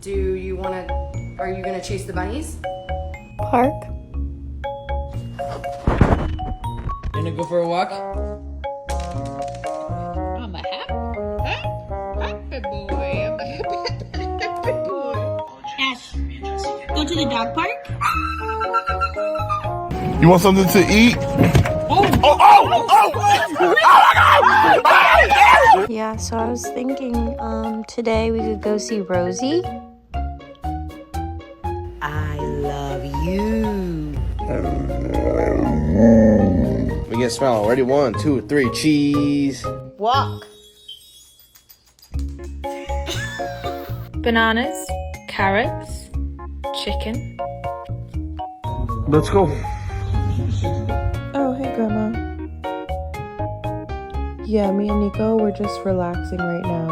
Are you gonna chase the bunnies? Park. Gonna go for a walk? I'm a happy boy. I'm a happy boy. Ash, go to the dog park? You want something to eat? Yeah, so I was thinking today we could go see Rosie. I love you. We get smile. Ready? 1, 2, 3. Cheese. Walk. Bananas, carrots, chicken. Let's go. Oh, hey, Grandma. Yeah, me and Nico, we're just relaxing right now.